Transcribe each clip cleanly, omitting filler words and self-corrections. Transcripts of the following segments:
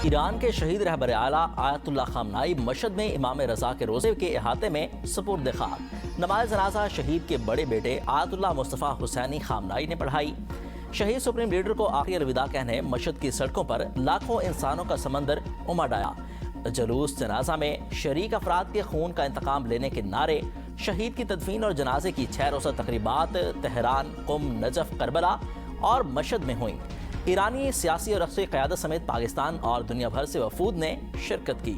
ایران کے شہید رہبر اعلیٰ آیت اللہ خامنائی مشہد میں امام رضا کے روزے کے احاطے میں سپرد خاک نماز جنازہ شہید کے بڑے بیٹے آیت اللہ مصطفیٰ حسینی خامنائی نے پڑھائی۔ شہید سپریم لیڈر کو آخری الوداع کہنے مشہد کی سڑکوں پر لاکھوں انسانوں کا سمندر امڈ آیا۔ جلوس جنازہ میں شریک افراد کے خون کا انتقام لینے کے نعرے، شہید کی تدفین اور جنازے کی 6 روزہ تقریبات تہران، قم، نجف، کربلا اور مشہد میں ہوئیں۔ ایرانی سیاسی اور رقصی قیادت سمیت پاکستان اور دنیا بھر سے وفود نے شرکت کی۔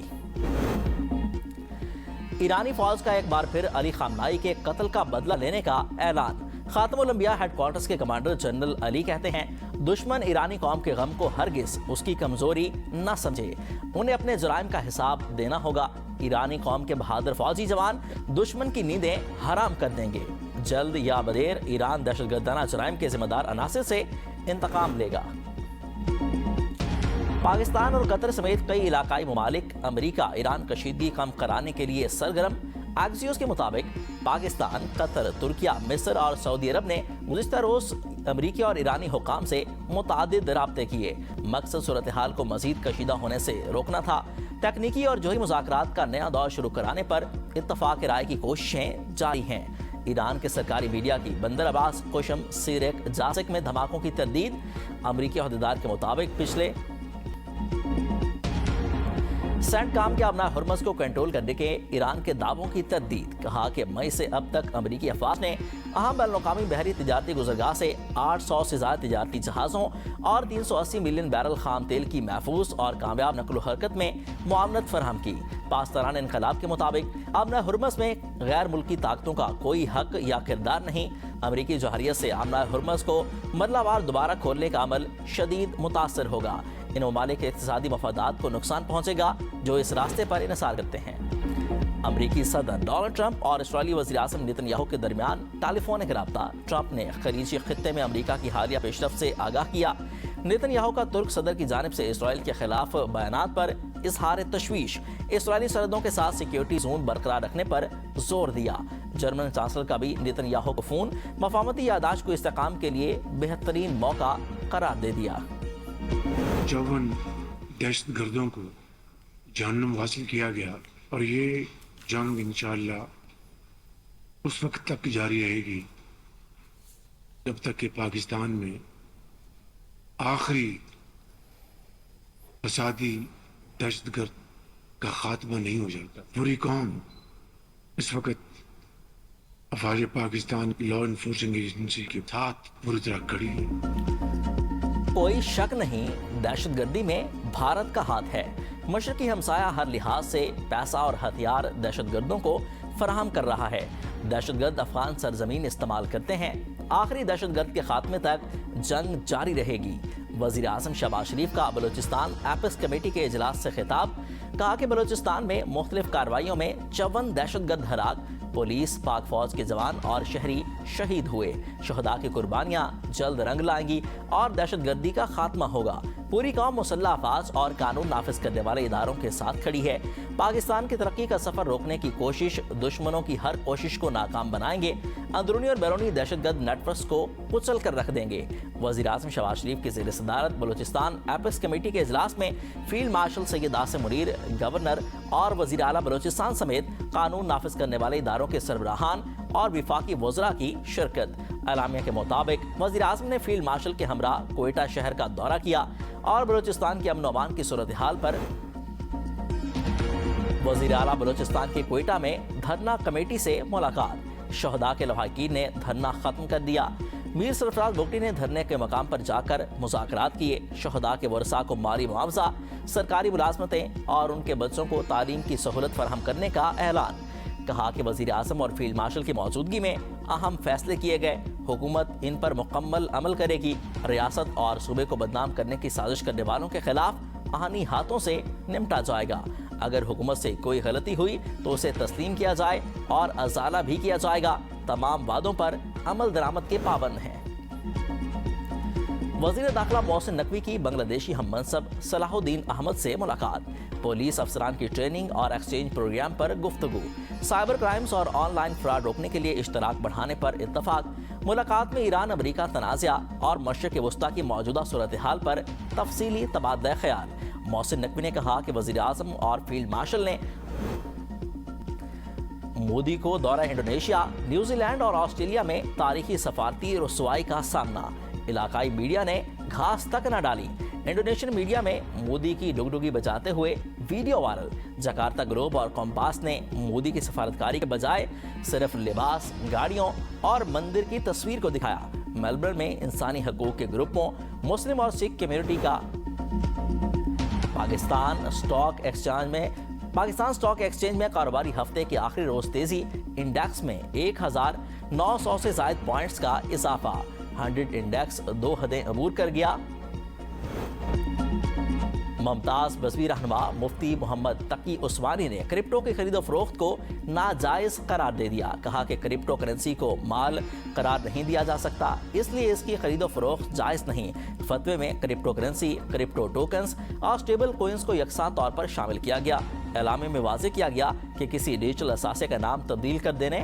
ایرانی فوج کا ایک بار پھر علی خامنائی کے قتل کا بدلہ لینے کا اعلان۔ خاتم الانبیاء ہیڈ کوارٹرز کے کمانڈر جنرل علی کہتے ہیں، دشمن ایرانی قوم کے غم کو ہرگز اس کی کمزوری نہ سمجھے، انہیں اپنے جرائم کا حساب دینا ہوگا۔ ایرانی قوم کے بہادر فوجی جوان دشمن کی نیندیں حرام کر دیں گے۔ جلد یا بدیر ایران دہشت گردانہ جرائم کے ذمہ دار عناصر سے انتقام لے گا۔ پاکستان اور قطر سمیت کئی علاقائی ممالک امریکہ ایران کشیدگی کم کرانے کے لیے سرگرم۔ ایکسیوس کے مطابق پاکستان، قطر، ترکیہ، مصر اور سعودی عرب نے گزشتہ روز امریکی اور ایرانی حکام سے متعدد رابطے کیے۔ مقصد صورتحال کو مزید کشیدہ ہونے سے روکنا تھا۔ تکنیکی اور جوہری مذاکرات کا نیا دور شروع کرانے پر اتفاق رائے کی کوششیں جاری ہیں۔ ایران کے سرکاری میڈیا کی بندر عباس، قشم، سیرک، جاسک میں دھماکوں کی تردید۔ امریکی عہدیدار کے مطابق پچھلے سینٹ کام کے آبنائے ہرمز کو کنٹرول کرنے کے ایران کے دعووں کی تردید۔ کہا کہ مئی سے اب تک امریکی افواج نے اہم بین الاقوامی بحری تجارتی گزرگاہ سے 800 سے زیادہ تجارتی جہازوں اور 380 ملین بیرل خام تیل کی محفوظ اور کامیاب نقل و حرکت میں معاونت فراہم کی۔ پاسداران انقلاب کے مطابق آبنائے ہرمز میں غیر ملکی طاقتوں کا کوئی حق یا کردار نہیں۔ امریکی جوہریت سے آبنائے ہرمز کو مرلہ وار دوبارہ کھولنے کا عمل شدید متاثر ہوگا۔ ان ممالک کے اقتصادی مفادات کو نقصان پہنچے گا جو اس راستے پر انحصار کرتے ہیں۔ امریکی صدر ڈونلڈ ٹرمپ اور اسرائیلی وزیر اعظم نیتن یاہو کے درمیان ٹیلی فونک رابطہ۔ ٹرمپ نے خلیجی خطے میں امریکہ کی حالیہ پیش رفت سے آگاہ کیا۔ نیتن یاہو کا ترک صدر کی جانب سے اسرائیل کے خلاف بیانات پر اظہار تشویش۔ اسرائیلی سرحدوں کے ساتھ سیکیورٹی زون برقرار رکھنے پر زور دیا۔ جرمن چانسلر کا بھی نیتن یاہو کو فون مفاہمتی یادداشت کو استحکام کے لیے بہترین موقع قرار دے دیا۔ 54 دہشت گردوں کو جہنم حاصل کیا گیا اور یہ جنگ انشاءاللہ اس وقت تک جاری رہے گی جب تک کہ پاکستان میں آخری فسادی دہشت گرد کا خاتمہ نہیں ہو جاتا۔ پوری قوم اس وقت افواج پاکستان کی لا انفورسنگ ایجنسی کے ساتھ پوری طرح کھڑی ہے۔ کوئی شک نہیں، دہشت گردی میں بھارت کا ہاتھ ہے۔ مشرقی ہمسایہ ہر لحاظ سے پیسہ اور ہتھیار دہشت گردوں کو فراہم کر رہا ہے۔ دہشت گرد افغان سرزمین استعمال کرتے ہیں۔ آخری دہشت گرد کے خاتمے تک جنگ جاری رہے گی۔ وزیر اعظم شہباز شریف کا بلوچستان ایپس کمیٹی کے اجلاس سے خطاب۔ کہا کہ بلوچستان میں مختلف کارروائیوں میں 54 دہشت گرد ہلاک، پولیس، پاک فوج کے جوان اور شہری شہید ہوئے۔ شہداء کی قربانیاں جلد رنگ لائیں گی اور دہشت گردی کا خاتمہ ہوگا۔ پوری قوم مسلح افواج اور قانون نافذ کرنے والے اداروں کے ساتھ کھڑی ہے۔ پاکستان کی ترقی کا سفر روکنے کی کوشش، دشمنوں کی ہر کوشش کو ناکام بنائیں گے۔ اندرونی اور بیرونی دہشت گرد نیٹ ورکس کو کچل کر رکھ دیں گے۔ وزیر اعظم شہباز شریف کی زیر صدارت بلوچستان ایپس کمیٹی کے اجلاس میں فیلڈ مارشل سید آصم منیر، گورنر اور وزیر اعلیٰ بلوچستان سمیت قانون نافذ کرنے والے اداروں کے سربراہان اور وفاقی وزراء کی شرکت۔ اعلامیہ کے مطابق وزیر اعظم نے فیلڈ مارشل کے ہمراہ کوئٹہ شہر کا دورہ کیا اور بلوچستان کی امن و امان کی صورتحال پر وزیر اعلیٰ بلوچستان کے کوئٹہ میں دھرنا کمیٹی سے ملاقات۔ شہداء کے لواحقین نے دھرنا ختم کر دیا۔ میر سرفراز بگٹی نے دھرنے کے مقام پر جا کر مذاکرات کیے۔ شہداء کے ورثاء کو مالی معاوضہ، سرکاری ملازمتیں اور ان کے بچوں کو تعلیم کی سہولت فراہم کرنے کا اعلان۔ کہا کہ وزیر اعظم اور فیلڈ مارشل کی موجودگی میں اہم فیصلے کیے گئے۔ حکومت ان پر مکمل عمل کرے گی۔ ریاست اور صوبے کو بدنام کرنے کی سازش کرنے والوں کے خلاف آہنی ہاتھوں سے نمٹا جائے گا۔ اگر حکومت سے کوئی غلطی ہوئی تو اسے تسلیم کیا جائے اور ازالہ بھی کیا جائے گا۔ تمام وعدوں پر عمل درآمد کے پابند ہیں۔ وزیر داخلہ محسن نقوی کی بنگلہ دیشی ہم منصب صلاح الدین احمد سے ملاقات۔ پولیس افسران کی ٹریننگ اور ایکسچینج پروگرام پر گفتگو۔ سائبر کرائمز اور آن لائن فراڈ روکنے کے لیے اشتراک بڑھانے پر اتفاق۔ ملاقات میں ایران امریکہ تنازع اور مشرق وسطیٰ کی موجودہ صورتحال پر تفصیلی تبادلہ خیال۔ محسن نقوی نے کہا کہ وزیر اعظم اور فیلڈ مارشل نے مودی کو دورہ انڈونیشیا، نیوزی لینڈ اور آسٹریلیا میں تاریخی سفارتی رسوائی کا سامنا۔ علاقائی میڈیا نے گھاس تک نہ ڈالی۔ انڈونیشین میڈیا میں مودی کی ڈگڈگی بجاتے ہوئے ویڈیو وائرل۔ جکارتا گلوب اور کمپاس نے مودی کی سفارتکاری کے بجائے صرف لباس، گاڑیوں اور مندر کی تصویر کو دکھایا۔ میلبرن میں انسانی حقوق کے گروپوں، مسلم اور سکھ کمیونٹی کا پاکستان اسٹاک ایکسچینج میں کاروباری ہفتے کے آخری روز تیزی۔ انڈیکس میں 1900 سے زائد پوائنٹس کا اضافہ۔ 100 انڈیکس 2 حدیں عبور کر گیا۔ ممتاز بزمی رہنما مفتی محمد تقی عثمانی نے کرپٹو کی خرید و فروخت کو ناجائز قرار دے دیا۔ کہا کہ کرپٹو کرنسی کو مال قرار نہیں دیا جا سکتا، اس لیے اس کی خرید و فروخت جائز نہیں۔ فتوے میں کرپٹو کرنسی، کرپٹو ٹوکنز اور اسٹیبل کوئنز کو یکساں طور پر شامل کیا گیا۔ اعلامیے میں واضح کیا گیا کہ کسی ڈیجیٹل اثاثے کا نام تبدیل کر دینے